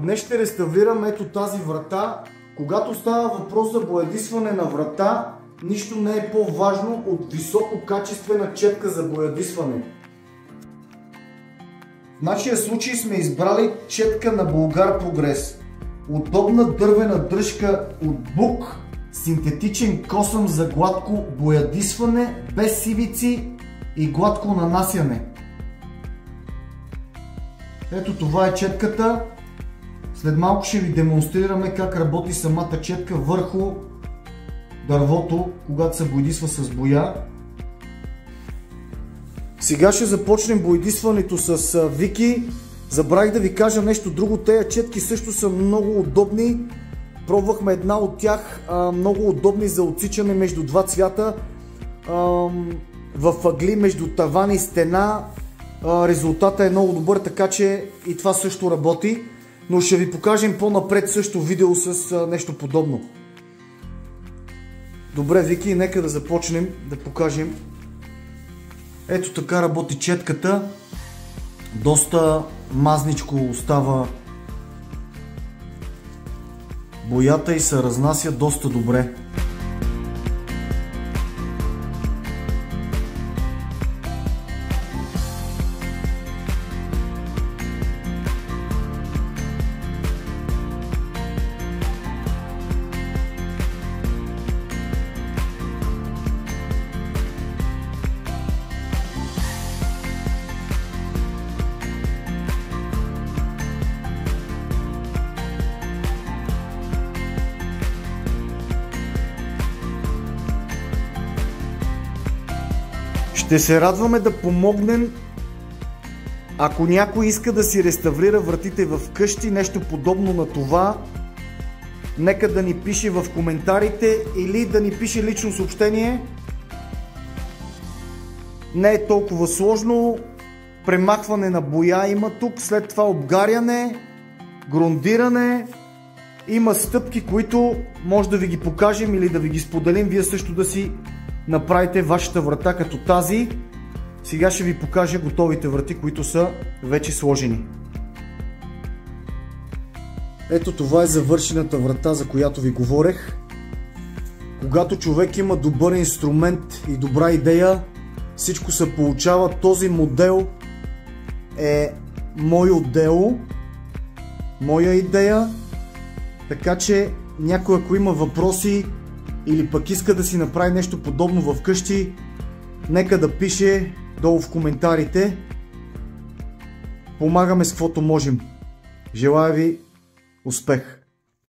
Днес ще реставрирам ето тази врата. Когато става въпрос за боядисване на врата, нищо не е по-важно от висококачествена четка за боядисване. В нашия случай сме избрали четка на Bulgar Progress. Удобна дървена дръжка от бук, синтетичен косъм за гладко боядисване, без сивици и гладко нанасяне. Ето това е четката. След малко ще ви демонстрираме как работи самата четка върху дървото, когато се боядисва с боя. Сега ще започнем боядисването с Вики. Забравих да ви кажа нещо друго. Тези четки също са много удобни. Пробвахме една от тях, много удобни за отсичане между два цвята. В ъгли между таван и стена. Резултатът е много добър, така че и това също работи. Но ще ви покажем по-напред също видео с нещо подобно. Добре, Вики, нека да започнем да покажем. Ето така работи четката. Доста мазничко остава боята и се разнася доста добре. Ще се радваме да помогнем, ако някой иска да си реставрира вратите в къщи, нещо подобно на това. Нека да ни пише в коментарите или да ни пише лично съобщение. Не е толкова сложно. Премахване на боя има тук, след това обгаряне, грундиране. Има стъпки, които може да ви ги покажем или да ви ги споделим, вие също да си направите вашата врата като тази. Сега ще ви покажа готовите врати, които са вече сложени. Ето това е завършената врата, за която ви говорех. Когато човек има добър инструмент и добра идея, всичко се получава. Този модел е мое дело, моя идея, така че някой, ако има въпроси или пък иска да си направи нещо подобно в къщи, нека да пише долу в коментарите. Помагаме с каквото можем. Желая ви успех!